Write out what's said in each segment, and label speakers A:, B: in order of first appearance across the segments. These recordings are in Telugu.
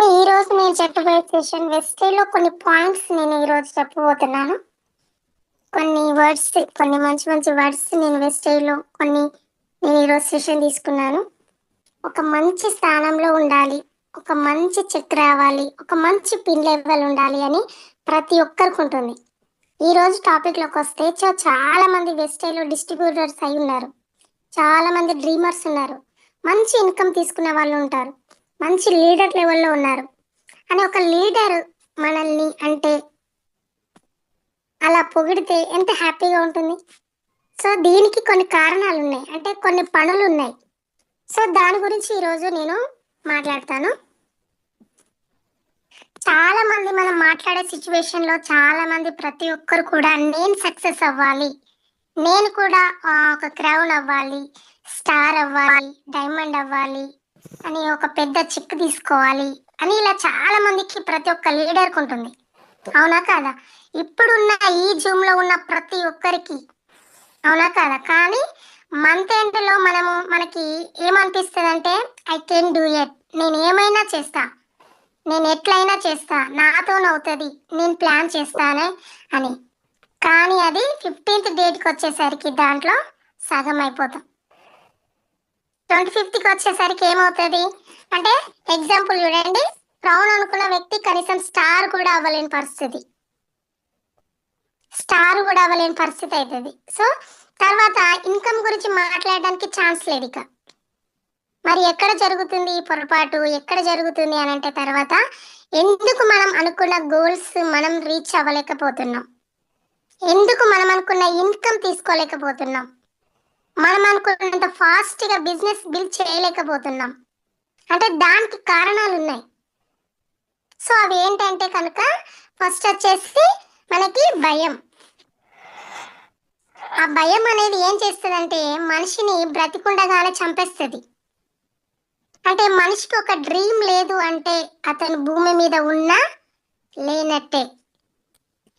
A: ఈరోజు నేను చెప్పబోయే సెషన్ వెస్టేజ్‌లో కొన్ని పాయింట్స్ నేను ఈరోజు చెప్పబోతున్నాను. కొన్ని వర్డ్స్, కొన్ని మంచి మంచి వర్డ్స్ నేను వెస్టేజ్‌లో నేను ఈరోజు సెషన్ తీసుకున్నాను. ఒక మంచి స్థానంలో ఉండాలి. ఒక మంచి చెక్ రావాలి. ఒక మంచి పిన్ లెవెల్ ఉండాలి అని ప్రతి ఒక్కరికి ఉంటుంది. ఈరోజు టాపిక్‌లోకొస్తే చాలామంది వెస్టేజ్‌లో డిస్ట్రిబ్యూటర్స్ అయ్యున్నారు. చాలామంది డ్రీమర్స్ ఉన్నారు. మంచి ఇన్‌కమ్ తీసుకునే వాళ్ళు ఉంటారు. మంచి లీడర్ లెవెల్‌లో ఉన్నారు. అని ఒక లీడర్ మనల్ని అంటే అలా పొగిడితే ఎంత హ్యాపీగా ఉంటుంది. సో, దీనికి కొన్ని కారణాలున్నాయి. అంటే కొన్ని పనులున్నాయి. సో, దాని గురించి ఈరోజు నేను మాట్లాడతాను. చాలామంది మనం మాట్లాడే సిట్యుయేషన్‌లో చాలామంది ప్రతి ఒక్కరు కూడా నేను సక్సెస్ అవ్వాలి. నేను కూడా ఒక క్రౌన్ అవ్వాలి. స్టార్ అవ్వాలి. డైమండ్ అవ్వాలి. అని ఒక పెద్ద చిక్ తీసుకోవాలి. అని ఇలా చాలామందికి ప్రతి ఒక్క లీడర్‌కి ఉంటుంది. అవునా కాదా? ఇప్పుడున్న ఈ జూమ్‌లో ఉన్న ప్రతి ఒక్కరికి అవునా కాదా? కానీ మంత్ ఎండ్‌లో మనకి ఏమనిపిస్తదంటే ఐ కెన్ డూ ఇట్. నేను ఏమైనా చేస్తా. నేను ఎట్లైనా చేస్తా. నాతోనవుతది. నేను ప్లాన్ చేస్తానే అని. కానీ అది 15థ్ డేట్‌కొచ్చేసరికి దాంట్లో సగం అయిపోతాం. 25థ్‌కి వచ్చేసరికి ఏమవుతది? అంటే ఎగ్జాంపుల్ చూడండి. క్రౌన్ అనుకున్న వ్యక్తి కనీసం స్టార్ కూడా అవ్వలేని పరిస్థితి. స్టార్ కూడా అవ్వలేని పరిస్థితి అవుతుంది. సో, తర్వాత ఇన్కమ్ గురించి మాట్లాడడానికి ఛాన్స్ లేదు ఇక. మరి ఎక్కడ జరుగుతుంది ఈ పొరపాటు? ఎక్కడ జరుగుతుంది అని అంటే తర్వాత ఎందుకు మనం అనుకున్న గోల్స్ మనం రీచ్ అవ్వలేకపోతున్నాం? ఎందుకు మనం అనుకున్న ఇన్కమ్ తీసుకోలేకపోతున్నాం? మనం అనుకున్నంత ఫాస్ట్‌గా బిజినెస్ బిల్డ్ చేయలేకపోతున్నాం. అంటే దానికి కారణాలున్నాయి. సో, అవి ఏంటంటే కనుక ఫస్ట్ వచ్చేసి మనకి భయం. ఆ భయం అనేది ఏం చేస్తదంటే మనిషిని బ్రతికుండగానే చంపేస్తది. అంటే మనిషికి ఒక డ్రీమ్ లేదు అంటే అతను భూమి మీద ఉన్నా లేనట్టే.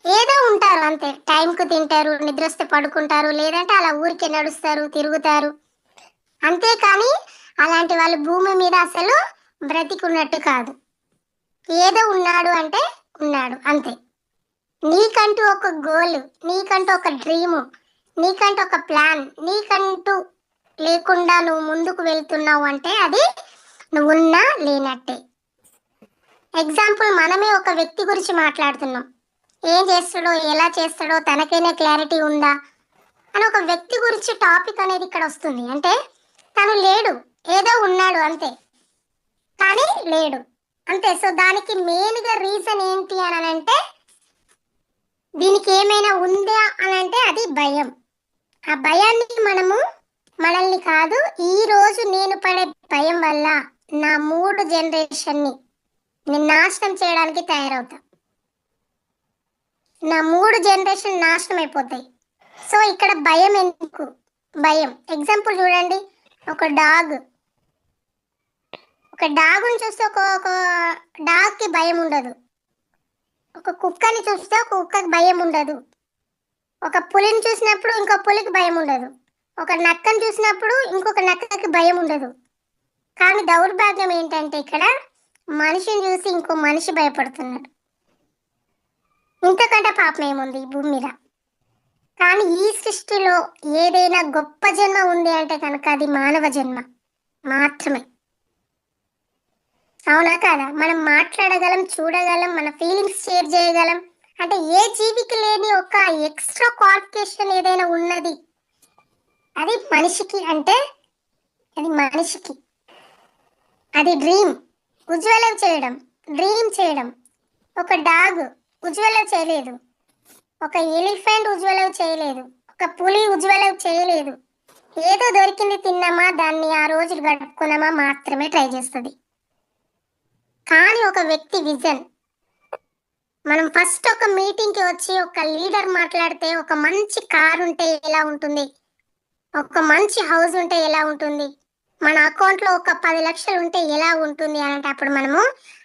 A: ఏదో ఉంటారు అంతే. టైంకి తింటారు, నిద్రొస్తే పడుకుంటారు, లేదంటే అలా ఊరికే నడుస్తారు, తిరుగుతారు. అంతేకానీ అలాంటి వాళ్ళు భూమి మీద అసలు బ్రతికున్నట్టు కాదు. ఏదో ఉన్నాడు అంటే ఉన్నాడు అంతే. నీకంటూ ఒక గోల్, నీకంటూ ఒక డ్రీము, నీకంటూ ఒక ప్లాన్, నీకంటూ లేకుండా నువ్వు ముందుకు వెళ్తున్నావు అంటే అది నువ్వున్నా లేనట్టే. ఎగ్జాంపుల్ మనమే ఒక వ్యక్తి గురించి మాట్లాడుతున్నాం. ఏం చేస్తాడో, ఎలా చేస్తాడో తనకైనా క్లారిటీ ఉందా అని ఒక వ్యక్తి గురించి టాపిక్ అనేది ఇక్కడ వస్తుంది. అంటే తను లేడు, ఏదో ఉన్నాడు అంతే. కానీ లేడు అంతే. సో, దానికి మెయిన్‌గా రీజన్ ఏంటి అని అంటే దీనికి ఏమైనా ఉందా అని అంటే అది భయం. ఆ భయాన్ని మనల్ని కాదు, ఈరోజు నేను పడే భయం వల్ల నా 3 జనరేషన్‌ని నేను నాశనం చేయడానికి తయారవుతా. నా 3 జనరేషన్ నాశనం అయిపోతాయి. సో, ఇక్కడ భయం ఎందుకు? భయం. ఎగ్జాంపుల్ చూడండి. ఒక డాగ్. ఒక డాగ్‌ని చూస్తే ఒక డాగ్‌కి భయం ఉండదు. ఒక కుక్కని చూస్తే ఒక కుక్కకి భయం ఉండదు. ఒక పులిని చూసినప్పుడు ఇంకో పులికి భయం ఉండదు. ఒక నక్కని చూసినప్పుడు ఇంకొక నక్కకి భయం ఉండదు. కానీ దౌర్భాగ్యం ఏంటంటే ఇక్కడ మనిషిని చూసి ఇంకో మనిషి భయపడుతున్నాడు. ఇంతకంటే పాపం ఏముంది ఈ భూమి మీద? కానీ ఈ సృష్టిలో ఏదైనా గొప్ప జన్మ ఉంది అంటే కనుక అది మానవ జన్మ మాత్రమే. అవునా కాదా? మనం మాట్లాడగలం, చూడగలం, మన ఫీలింగ్స్ షేర్ చేయగలం. అంటే ఏ జీవికి లేని ఒక ఎక్స్ట్రా క్వాలిఫికేషన్ ఏదైనా ఉన్నది అది మనిషికి అంటే అది మనిషికి. అది డ్రీమ్. ఉజ్వలం చేయడం, డ్రీమ్ చేయడం. ఒక డాగ్ ఉజ్వలం చేయలేదు. ఒక ఎలిఫెంట్ ఉజ్వలం చేయలేదు. ఒక పులి ఉజ్వలం చేయలేదు. ఏదో దొరికింది తిన్నామా, దాన్ని ఆ రోజు గడుపుకున్నామా మాత్రమే ట్రై చేస్తుంది. కానీ ఒక వ్యక్తి విజన్, మనం ఫస్ట్ ఒక మీటింగ్‌కి వచ్చి ఒక లీడర్ మాట్లాడితే ఒక మంచి కార్ ఉంటే ఎలా ఉంటుంది? ఒక మంచి హౌస్ ఉంటే ఎలా ఉంటుంది? మన అకౌంట్‌లో ఒక 10 లక్షలు ఉంటే ఎలా ఉంటుంది అంటే అప్పుడు మనము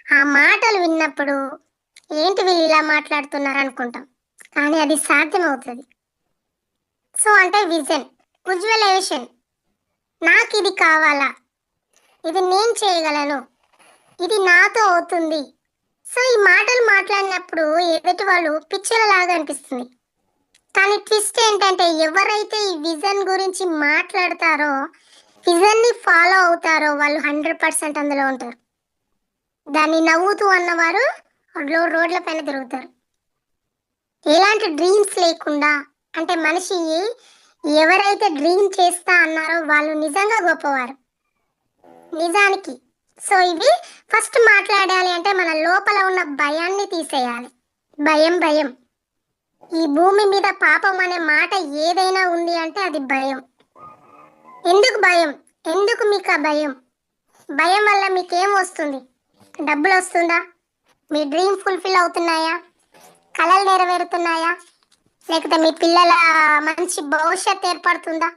A: ఆ మాటలు విన్నప్పుడు ఏంటి వీళ్ళు ఇలా మాట్లాడుతున్నారు అనుకుంటాం. కానీ అది సాధ్యమవుతది. సో, అంటే విజన్, విజువలైజేషన్. నాకిది కావాలా? ఇది నేను చేయగలను. ఇది నాతో అవుతుంది. సో ఈ మాటలు మాట్లాడినప్పుడు ఎదుటి వాళ్ళు పిచ్చలలాగా అనిపిస్తుంది. కానీ ట్విస్ట్ ఏంటంటే ఎవరైతే ఈ విజన్ గురించి మాట్లాడతారో, విజన్ని ఫాలో అవుతారో వాళ్ళు 100% అందులో ఉంటారు. దాన్ని నవ్వుతూ అన్నవారు రోడ్ల పైన తిరుగుతారు. ఎలాంటి డ్రీమ్స్ లేకుండా, అంటే మనిషి ఎవరైతే డ్రీమ్ చేస్తా అన్నారో వాళ్ళు నిజంగా గొప్పవారు నిజానికి. సో ఇవి ఫస్ట్ మాట్లాడాలి అంటే మన లోపల ఉన్న భయాన్ని తీసేయాలి. భయం భయం ఈ భూమి మీద పాపం అనే మాట ఏదైనా ఉంది అంటే అది భయం. ఎందుకు భయం? ఎందుకు మీకు ఆ భయం? భయం వల్ల మీకేం వస్తుంది? డబ్బులు వస్తుందా? మీ డ్రీమ్ ఫుల్ఫిల్ అవుతున్నాయా? కలలు నెరవేరుతున్నాయా? లేకపోతే మీ పిల్లల మంచి భవిష్యత్తు ఏర్పడుతుందా?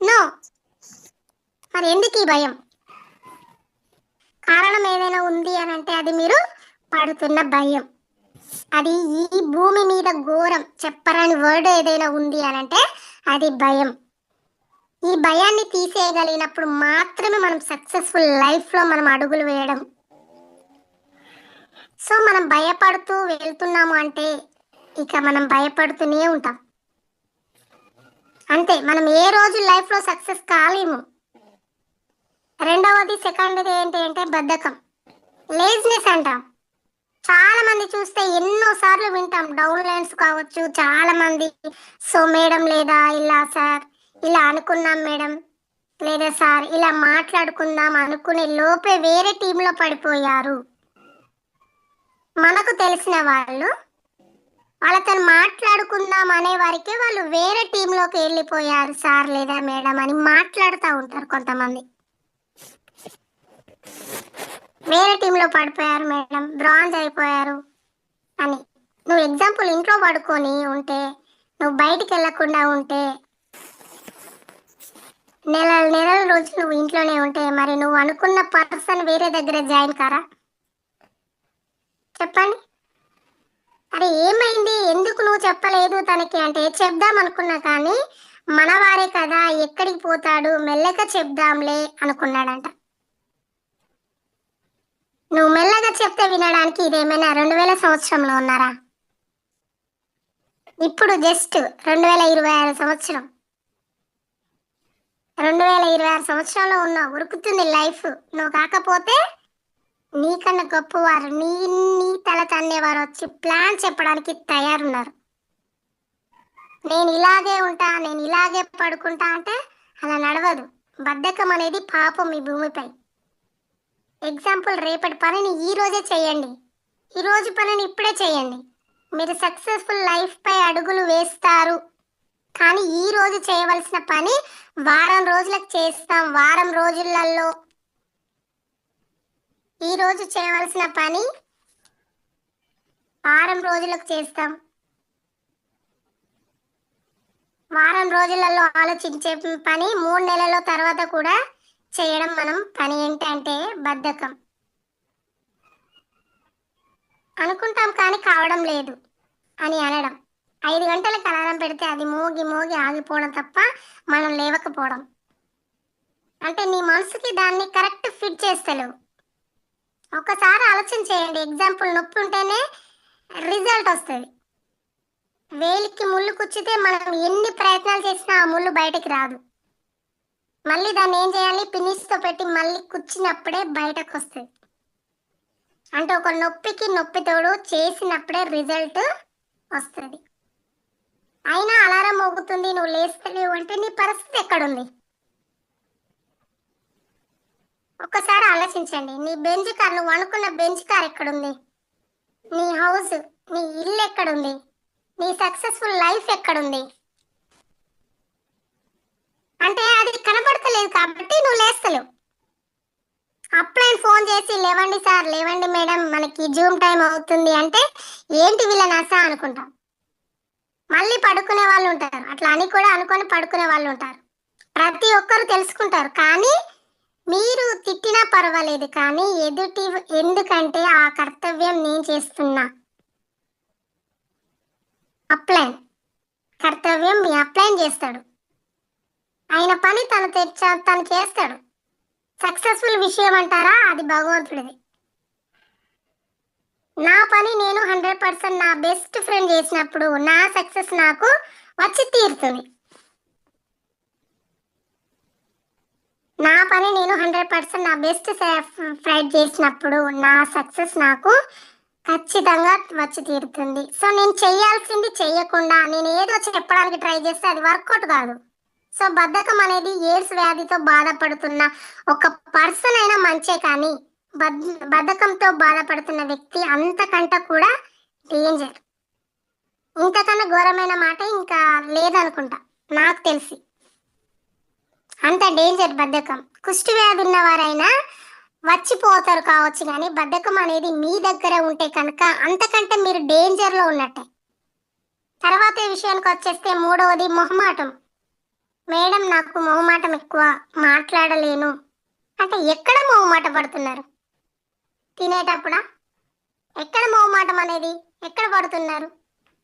A: నో. మరి ఎందుకు ఈ భయం? కారణం ఏదైనా ఉంది అని అంటే అది మీరు పడుతున్న భయం. అది ఈ భూమి మీద ఘోరం చెప్పరాని వర్డ్ ఏదైనా ఉంది అని అంటే అది భయం. ఈ భయాన్ని తీసేయగలిగినప్పుడు మాత్రమే మనం సక్సెస్ఫుల్ లైఫ్లో మనం అడుగులు వేయడం. సో మనం భయపడుతూ వెళ్తున్నాము అంటే ఇక మనం భయపడుతూనే ఉంటాం. అంతే, మనం ఏ రోజు లైఫ్లో సక్సెస్ కాలేము. రెండవది సెకండ్ది ఏంటి అంటే బద్ధకం, లేజినెస్ అంటాం. చాలా మంది చూస్తే ఎన్నో సార్లు వింటాం, డౌన్ లైన్స్ కావచ్చు, చాలా మంది సో మేడం లేదా ఇలా సార్ ఇలా అనుకున్నాం మేడం, లేదా సార్ ఇలా మాట్లాడుకుందాం అనుకునే లోపే వేరే టీంలో పడిపోయారు. మనకు తెలిసిన వాళ్ళు వాళ్ళతో మాట్లాడుకుందాం అనే వారికి వాళ్ళు వేరే టీంలోకి వెళ్ళిపోయారు సార్ లేదా మేడం అని మాట్లాడుతూ ఉంటారు కొంతమంది. వేరే టీంలో పడిపోయారు మేడం, బ్రాంజ్ అయిపోయారు అని. నువ్వు ఎగ్జాంపుల్ ఇంట్లో పడుకొని ఉంటే, నువ్వు బయటికి వెళ్ళకుండా ఉంటే, నెలల రోజు నువ్వు ఇంట్లోనే ఉంటే మరి నువ్వు అనుకున్న పర్సన్ వేరే దగ్గర జాయిన్ కారా? చెప్పండి. అరే ఏమైంది, ఎందుకు నువ్వు చెప్పలేదు తనకి అంటే చెప్దాం అనుకున్నా కానీ మనవారే కదా ఎక్కడికి పోతాడు మెల్లగా చెప్దాంలే అనుకున్నాడంట. నువ్వు మెల్లగా చెప్తే వినడానికి ఇదేమైనా 2000 సంవత్సరంలో ఉన్నారా? ఇప్పుడు జస్ట్ 2026 సంవత్సరం, 2026 సంవత్సరంలో ఉన్నావు, ఉరుకుతుంది లైఫ్. నువ్వు కాకపోతే నీకన్నా గొప్పవారు నీ తల తన్నేవారు వచ్చి ప్లాన్ చెప్పడానికి తయారున్నారు. నేను ఇలాగే ఉంటా, నేను ఇలాగే పడుకుంటా అంటే అలా నడవదు. బద్ధకం అనేది పాపం ఈ భూమిపై. ఎగ్జాంపుల్, రేపటి పనిని ఈ రోజే చేయండి, ఈ రోజు పనిని ఇప్పుడే చేయండి, మీరు సక్సెస్ఫుల్ లైఫ్ పై అడుగులు వేస్తారు. కానీ ఈ రోజు చేయవలసిన పని వారం రోజులకు చేస్తాం. వారం రోజులలో ఈ రోజు చేయవలసిన పని వారం రోజులకు చేస్తాం. వారం రోజులలో ఆలోచించే పని 3 నెలల తర్వాత కూడా చేయడం మనం పని ఏంటంటే బద్ధకం. అనుకుంటాం కానీ కావడం లేదు అని అనడం. 5 గంటలకు అలారం పెడితే అది మోగి మోగి ఆగిపోవడం తప్ప మనం లేవకపోవడం. అంటే నీ మనసుకి దాన్ని కరెక్ట్ ఫిట్ చేస్తలేవు. ఒకసారి ఆలోచన చేయండి. ఎగ్జాంపుల్, నొప్పి ఉంటేనే రిజల్ట్ వస్తుంది. వేలికి ముళ్ళు కుచ్చితే మనం ఎన్ని ప్రయత్నాలు చేసినా ఆ ముళ్ళు బయటకి రాదు. మళ్ళీ దాన్ని ఏం చేయాలి, పినిస్తో పెట్టి మళ్ళీ కుచ్చినప్పుడే బయటకు వస్తుంది. అంటే ఒక నొప్పికి నొప్పి తోడు చేసినప్పుడే రిజల్ట్ వస్తుంది. అయినా అలారం మోగుతుంది, నువ్వు లేస్తలేవు అంటే నీ పరిస్థితి ఎక్కడుంది? ఒక్కసారి ఆలోచించండి. నీ బెంచ్ కార్, నువ్వు అనుకున్న బెంచ్ కార్ ఎక్కడుంది? నీ హౌస్, నీ ఇల్లు ఎక్కడుంది? నీ సక్సెస్ఫుల్ లైఫ్ ఎక్కడుంది? అంటే అది కనపడతలేదు కాబట్టి నువ్వు లేస్తలేవు. అప్లైన్ ఫోన్ చేసి లేవండి సార్, లేవండి మేడం, మనకి జూమ్ టైం అవుతుంది అంటే ఏంటి వీళ్ళ నసా అనుకుంటాం. మళ్ళీ పడుకునే వాళ్ళు ఉంటారు, అట్లా అని కూడా అనుకొని పడుకునే వాళ్ళు ఉంటారు. ప్రతి ఒక్కరు తెలుసుకుంటారు కానీ మీరు తిట్టినా పర్వాలేదు, కానీ ఎదుటి ఎందుకంటే ఆ కర్తవ్యం నేను చేస్తున్నా. అప్లైన్ కర్తవ్యం మీ అప్లైన్ చేస్తాడు, ఆయన పని తను చేస్తాడు. సక్సెస్ఫుల్ విషయం అంటారా, అది భగవంతుడిది. నా పని నేను 100% నా బెస్ట్ ఫ్రెండ్ చేసినప్పుడు నా సక్సెస్ నాకు వచ్చి తీరుతుంది. నా పని నేను 100% నా బెస్ట్ ఫ్రైడ్ చేసినప్పుడు నా సక్సెస్ నాకు ఖచ్చితంగా వచ్చి తీరుతుంది. సో నేను చేయాల్సింది చెయ్యకుండా నేను ఏదో చెప్పడానికి ట్రై చేస్తే అది వర్కౌట్ కాదు. సో బద్ధకం అనేది ఎయిడ్స్ వ్యాధితో బాధపడుతున్న ఒక పర్సన్ అయినా మంచే, కానీ బద్ధకంతో బాధపడుతున్న వ్యక్తి అంతకంటే కూడా డేంజర్. ఇంతకన్నా ఘోరమైన మాట ఇంకా లేదనుకుంటా నాకు తెలిసి. అంత డేంజర్ బద్ధకం. కుష్టి వ్యాధి ఉన్నవారైనా వచ్చిపోతారు కావచ్చు, కానీ బద్ధకం అనేది మీ దగ్గర ఉంటే కనుక అంతకంటే మీరు డేంజర్లో ఉన్నట్టే. తర్వాత విషయానికి వచ్చేస్తే మూడవది మొహమాటం. మేడం నాకు మొహమాటం ఎక్కువ, మాట్లాడలేను అంటే ఎక్కడ మొహమాట పడుతున్నారు? తినేటప్పుడా? ఎక్కడ మొహమాటం అనేది ఎక్కడ పడుతున్నారు?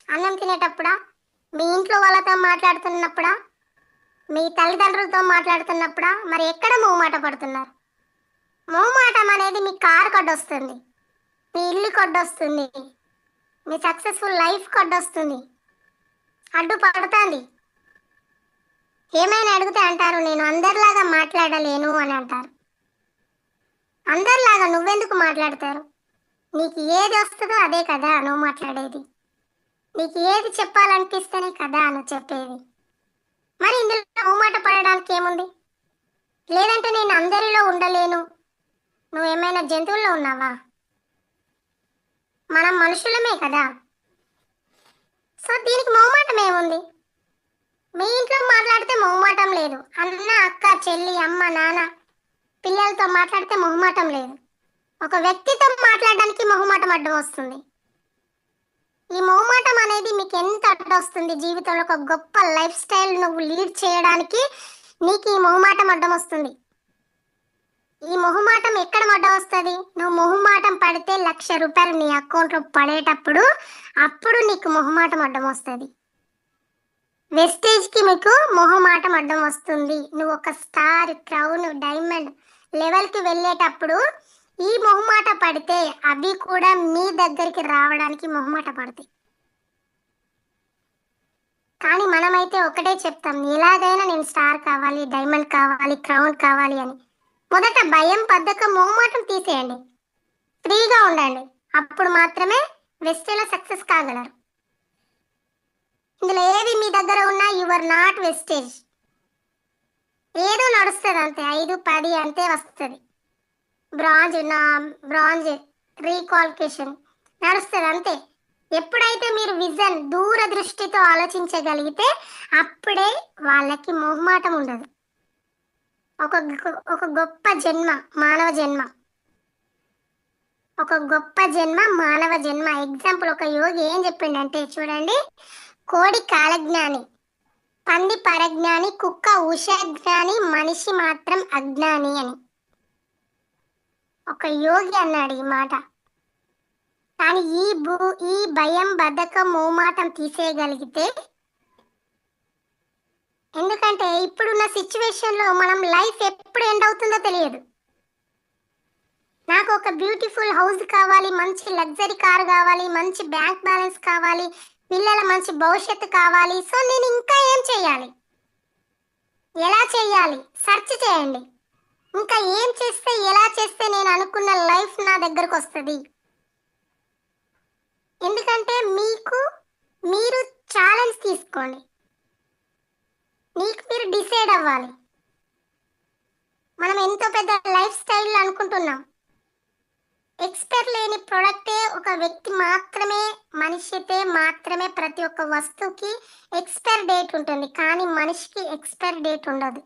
A: అన్నం తినేటప్పుడా? మీ ఇంట్లో వాళ్ళతో మాట్లాడుతున్నప్పుడా? మీ తల్లిదండ్రులతో మాట్లాడుతున్నప్పుడా? మరి ఎక్కడ మొహమాట పడుతున్నారు? మొహమాటం అనేది మీ కారు కొట్టొస్తుంది, మీ ఇల్లు కొట్టొస్తుంది, మీ సక్సెస్ఫుల్ లైఫ్ కొట్టొస్తుంది, అడ్డు పడుతుంది. ఏమైనా అడిగితే అంటారు నేను అందరిలాగా మాట్లాడలేను అని అంటారు. అందరిలాగా నువ్వెందుకు మాట్లాడతారు? నీకు ఏది వస్తుందో అదే కదా నువ్వు మాట్లాడేది. నీకు ఏది చెప్పాలనిపిస్తేనే కదా నువ్వు చెప్పేది. మరి ఇందులో మొహమాట పడడానికి ఏముంది? లేదంటే నేను అందరిలో ఉండలేను, నువ్వేమైనా జంతువుల్లో ఉన్నావా? మనం మనుషులమే కదా. సో దీనికి మొహమాటం ఏముంది? మీ ఇంట్లో మాట్లాడితే మొహమాటం లేదు, అన్న అక్క చెల్లి అమ్మ నాన్న పిల్లలతో మాట్లాడితే మొహమాటం లేదు. ఒక వ్యక్తితో మాట్లాడడానికి మొహమాటం అడ్డం వస్తుంది. ఈ మొహమాటం అనేది మీకు ఎంత అడ్డం వస్తుంది? జీవితంలో ఒక గొప్ప లైఫ్ స్టైల్ నువ్వు లీడ్ చేయడానికి నీకు ఈ మొహమాటం అడ్డం వస్తుంది. ఈ మొహమాటం ఎక్కడ అడ్డం వస్తుంది? నువ్వు మొహమాటం పడితే 1,00,000 రూపాయలు నీ అకౌంట్లో పడేటప్పుడు అప్పుడు నీకు మొహమాటం అడ్డం వస్తుంది. వెస్టేజ్కి మీకు మొహమాటం అడ్డం వస్తుంది. నువ్వు ఒక స్టార్, క్రౌన్, డైమండ్ లెవెల్కి వెళ్ళేటప్పుడు ఈ మొహమాట పడితే అవి కూడా మీ దగ్గరికి రావడానికి మొహమాట పడతాయి. కానీ మనమైతే ఒకటే చెప్తాం, ఎలాగైనా నేను స్టార్ కావాలి, డైమండ్ కావాలి, క్రౌన్ కావాలి అని. మొదట భయం, బద్ధకం, మొహమాటం తీసేయండి, ఫ్రీగా ఉండండి. అప్పుడు మాత్రమే వెస్టేజ్లో సక్సెస్ కాగలరు. ఇందులో ఏది మీ దగ్గర ఉన్నా యు ఆర్ నాట్ వెస్టేజ్. ఏదో నడుస్తుంది అంతే, 5, 10 అంతే వస్తుంది. బ్రాంజ్ రీక్వాలిఫికేషన్ నడుస్తుంది అంతే. ఎప్పుడైతే మీరు విజన్ దూరదృష్టితో ఆలోచించగలిగితే అప్పుడే వాళ్ళకి మొహమాటం ఉండదు. ఒక గొప్ప జన్మ మానవ జన్మ, ఒక గొప్ప జన్మ మానవ జన్మ. ఎగ్జాంపుల్ ఒక యోగి ఏం చెప్పిండంటే చూడండి, కోడి కాలజ్ఞాని, పంది పరజ్ఞాని, కుక్క ఉషజ్ఞాని, మనిషి మాత్రం అజ్ఞాని అని ఒక యోగి అన్నాడు ఈ మాట. కానీ ఈ భయం, బద్ధకం, మోమాటం తీసేయగలిగితే, ఎందుకంటే ఇప్పుడున్న సిచ్యువేషన్లో మనం లైఫ్ ఎప్పుడు ఎండ్ అవుతుందో తెలియదు. నాకు ఒక బ్యూటిఫుల్ హౌస్ కావాలి, మంచి లగ్జరీ కార్ కావాలి, మంచి బ్యాంక్ బ్యాలెన్స్ కావాలి, పిల్లల మంచి భవిష్యత్తు కావాలి. సో నేను ఇంకా ఏం చేయాలి, ఎలా చేయాలి సెర్చ్ చేయండి. ఇంకా ఏం చేస్తే, ఎలా చేస్తే నేను అనుకున్న లైఫ్ నా దగ్గరకు వస్తుంది. ఎందుకంటే మీరు ఛాలెంజ్ తీసుకోండి, మీకు మీరు డిసైడ్ అవ్వాలి. మనం ఎంతో పెద్ద లైఫ్ స్టైల్ అనుకుంటున్నాం. ఎక్స్పైర్ లేని ప్రొడక్టే ఒక వ్యక్తి మాత్రమే, మనిషితే మాత్రమే. ప్రతి ఒక్క వస్తువుకి ఎక్స్పైర్ డేట్ ఉంటుంది, కానీ మనిషికి ఎక్స్పైర్ డేట్ ఉండదు.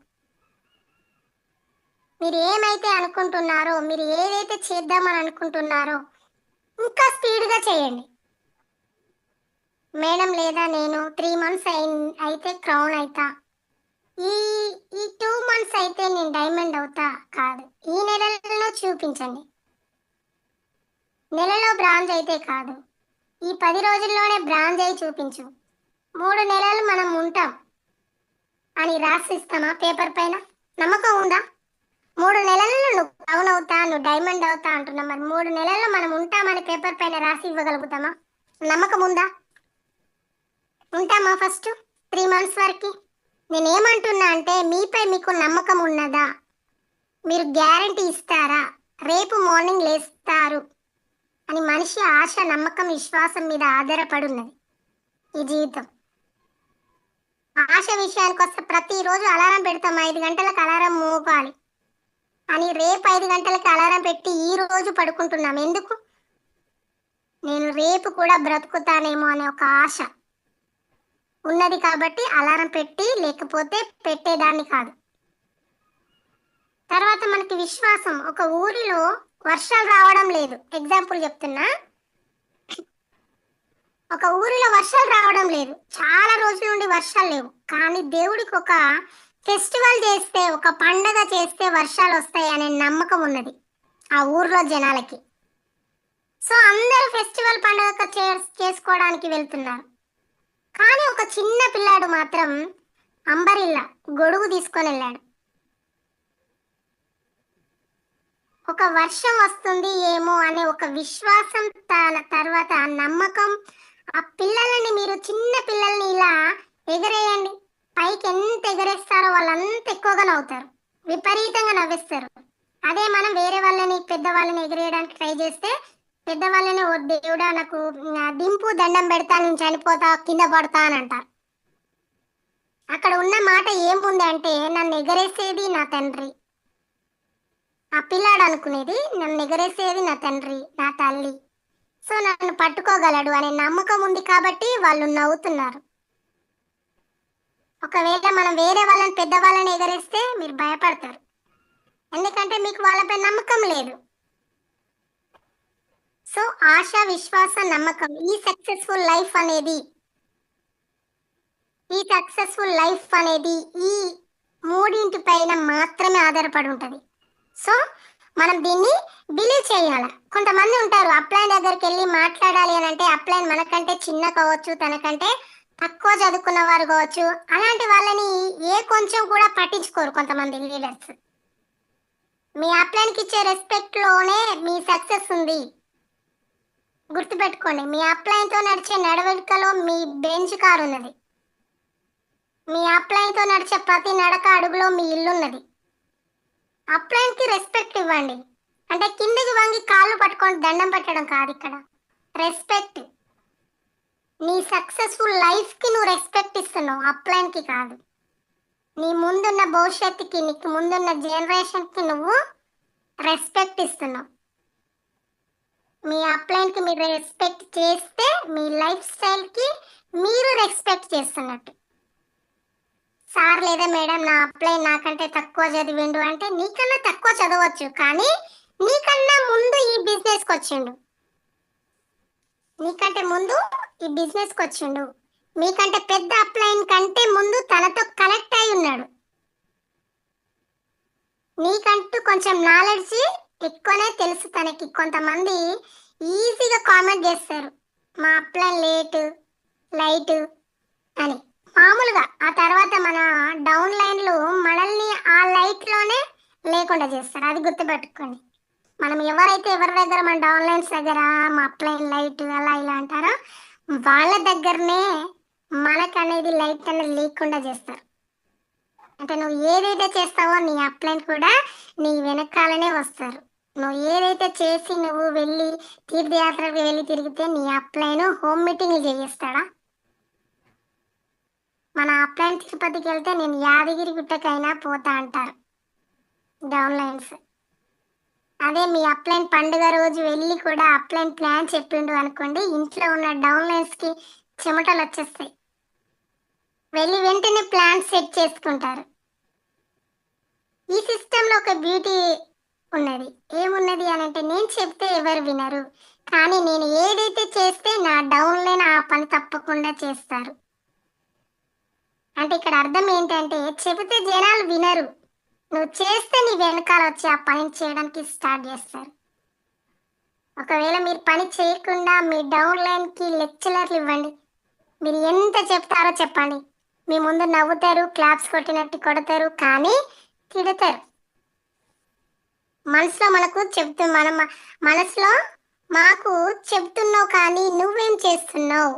A: మీరు ఏమైతే అనుకుంటున్నారో, మీరు ఏదైతే చేద్దామని అనుకుంటున్నారో ఇంకా స్పీడ్గా చేయండి. మేడం లేదా నేను 3 మంత్స్ అయితే క్రౌన్ అవుతా, ఈ 2 మంత్స్ అయితే నేను డైమండ్ అవుతా కాదు. ఈ నెలలో చూపించండి. నెలలో బ్రాంజ్ అయితే కాదు, ఈ 10 రోజుల్లోనే బ్రాంజ్ అయి చూపించు. 3 నెలలు మనం ఉంటాం అని రాసిస్తామా పేపర్ పైన? నమ్మకం ఉందా? 3 నెలల్లో నువ్వు డౌన్ అవుతా, నువ్వు డైమండ్ అవుతా అంటున్నా. మరి 3 నెలల్లో మనం ఉంటామని పేపర్ పైన రాసి ఇవ్వగలుగుతామా? నమ్మకం ఉందా? ఉంటామా ఫస్ట్ 3 మంత్స్ వరకి? నేనేమంటున్నా అంటే మీపై మీకు నమ్మకం ఉన్నదా? మీరు గ్యారంటీ ఇస్తారా? రేపు మార్నింగ్ లేస్తారు అని మనిషి ఆశ, నమ్మకం, విశ్వాసం మీద ఆధారపడి ఉన్నది ఈ జీవితం. ఆశ విషయానికి వస్తే ప్రతిరోజు అలారం పెడతాం, 5 గంటలకు అలారం మోగాలి అని. రేపు 5 గంటలకి అలారం పెట్టి ఈ రోజు పడుకుంటున్నాం. ఎందుకు? నేను రేపు కూడా బ్రతుకుతానేమో అనే ఒక ఆశ ఉన్నది కాబట్టి అలారం పెట్టి, లేకపోతే పెట్టేదాన్ని కాదు. తర్వాత మనకి విశ్వాసం. ఒక ఊరిలో వర్షాలు రావడం లేదు, ఎగ్జాంపుల్ చెప్తున్నా. ఒక ఊరిలో వర్షాలు రావడం లేదు, చాలా రోజుల నుండి వర్షాలు లేవు. కానీ దేవుడికి ఒక ఫెస్టివల్ చేస్తే, ఒక పండగ చేస్తే వర్షాలు వస్తాయి అనే నమ్మకం ఉన్నది ఆ ఊర్లో జనాలకి. సో అందరూ ఫెస్టివల్ పండగ చేసుకోవడానికి వెళ్తున్నారు. కానీ ఒక చిన్న పిల్లాడు మాత్రం అంబరిల్లా, గొడుగు తీసుకొని వెళ్ళాడు. ఒక వర్షం వస్తుంది ఏమో అనే ఒక విశ్వాసం, తర్వాత ఆ నమ్మకం. ఆ పిల్లలని, మీరు చిన్న పిల్లల్ని ఇలా ఎగరేయండి, పైకి ఎంత ఎగరేస్తారో వాళ్ళంత ఎక్కువగా నవ్వుతారు, విపరీతంగా నవ్విస్తారు. అదే మనం వేరే వాళ్ళని, పెద్దవాళ్ళని ఎగరేయడానికి ట్రై చేస్తే, పెద్దవాళ్ళని ఓ దేవుడా నాకు దింపు, దండం పెడతా, నేను చనిపోతా, కింద పడతా అని అంటారు. అక్కడ ఉన్న మాట ఏముంది అంటే, నన్ను ఎగరేసేది నా తండ్రి. ఆ పిల్లాడు అనుకునేది, నన్ను ఎగరేసేది నా తండ్రి, నా తల్లి. సో నన్ను పట్టుకోగలడు అనే నమ్మకం ఉంది కాబట్టి వాళ్ళు నవ్వుతున్నారు. ఒకవేళ మనం వేరే వాళ్ళని, పెద్దవాళ్ళని ఎగరేస్తే మీరు భయపడతారు, ఎందుకంటే మీకు వాళ్ళపై నమ్మకం లేదు. సో ఆశ, విశ్వాస, నమ్మకం, ఈ సక్సెస్ఫుల్ లైఫ్ అనేది ఈ మూడింటి పైన మాత్రమే ఆధారపడి ఉంటుంది. సో మనం దీన్ని బిలీవ్ చేయాలి. కొంతమంది ఉంటారు, అప్లైన్ దగ్గరికి వెళ్ళి మాట్లాడాలి అని అంటే, అప్లైన్ మనకంటే చిన్న కావచ్చు, తనకంటే తక్కువ చదువుకున్న వారు కావచ్చు, అలాంటి వాళ్ళని ఏ కొంచెం కూడా పట్టించుకోరు కొంతమంది లీడర్స్. మీ అప్లైన్కి ఇచ్చే రెస్పెక్ట్లోనే మీ సక్సెస్ ఉంది. గుర్తుపెట్టుకోండి, మీ అప్లైన్తో నడిచే నడవడికలో మీ బెంచ్ కార్ ఉన్నది. మీ అప్లైన్తో నడిచే ప్రతి నడక అడుగులో మీ ఇల్లు ఉన్నది. అప్లైన్కి రెస్పెక్ట్ ఇవ్వండి. అంటే కిందకి వంగి కాళ్ళు పట్టుకొని దండం పెట్టడం కాదు ఇక్కడ. రెస్పెక్ట్. నీ సక్సెస్ఫుల్ లైఫ్కి నువ్వు రెస్పెక్ట్ ఇస్తున్నావు, అప్లైన్కి కాదు. నీ ముందున్న భవిష్యత్తుకి, నీకు ముందున్న జనరేషన్కి నువ్వు రెస్పెక్ట్ ఇస్తున్నావు. మీ అప్లైన్కి మీరు రెస్పెక్ట్ చేస్తే మీ లైఫ్ స్టైల్కి మీరు రెస్పెక్ట్ చేస్తున్నట్టు. సార్ లేదా మేడం, నా అప్లైన్ నాకంటే తక్కువ చదివిండు అంటే, నీకన్నా తక్కువ చదవచ్చు కానీ నీకన్నా ముందు ఈ బిజినెస్కి వచ్చిండు. నీకంటే ముందు ఈ బిజినెస్కి వచ్చిండు. మీకంటే పెద్ద అప్లైన్ కంటే ముందు తనతో కనెక్ట్ అయి ఉన్నాడు. నీకంటూ కొంచెం నాలెడ్జ్ ఎక్కువనే తెలుసు తనకి. కొంతమంది ఈజీగా కామెంట్ చేస్తారు, మా అప్లైన్ లైట్ అని మామూలుగా. ఆ తర్వాత మన డౌన్ లైన్లు మనల్ని ఆ లైట్లోనే లేకుండా చేస్తారు. అది గుర్తుపెట్టుకోండి. మనం ఎవరి దగ్గర, మన డౌన్ లైన్స్ దగ్గర మా అప్లైన్ లైట్ అలా ఇలా అంటారో, వాళ్ళ దగ్గరనే మనకనేది లైట్ అనేది లేకుండా చేస్తారు. అంటే నువ్వు ఏదైతే చేస్తావో నీ అప్లైన్ కూడా నీ వెనకాలనే వస్తారు. నువ్వు ఏదైతే చేసి నువ్వు వెళ్ళి తీర్థయాత్రకు వెళ్ళి తిరిగితే నీ అప్లైన్ హోమ్ మీటింగ్లు చేయిస్తాడా? మన అప్లైన్ తిరుపతికి వెళ్తే నేను యాదగిరి గుట్టకైనా పోతా అంటారు డౌన్ లైన్స్. అదే మీ అప్లైన్ పండుగ రోజు వెళ్ళి కూడా అప్లైన్ ప్లాన్ చెప్పిండు అనుకోండి, ఇంట్లో ఉన్న డౌన్ లైన్స్కి చెమటలు వచ్చేస్తాయి. వెళ్ళి వెంటనే ప్లాన్ సెట్ చేసుకుంటారు. ఈ సిస్టంలో ఒక బ్యూటీ ఉన్నది. ఏమున్నది అని అంటే, నేను చెప్తే ఎవరు వినరు, కానీ నేను ఏదైతే చేస్తే నా డౌన్ లైన్ ఆ పని తప్పకుండా చేస్తారు. అంటే ఇక్కడ అర్థం ఏంటంటే, చెబితే జనాలు వినరు, నువ్వు చేస్తే నీ వెనకాల వచ్చి ఆ పని చేయడానికి స్టార్ట్ చేస్తారు. ఒకవేళ మీరు పని చేయకుండా మీ డౌన్ లైన్కి లెక్చరర్లు ఇవ్వండి, మీరు ఎంత చెప్తారో చెప్పండి, మీ ముందు నవ్వుతారు, క్లాప్స్ కొట్టినట్టు కొడతారు, కానీ తిడతారు. మనసులో మనకు మన మనసులో మాకు చెప్తున్నావు కానీ నువ్వేం చేస్తున్నావు?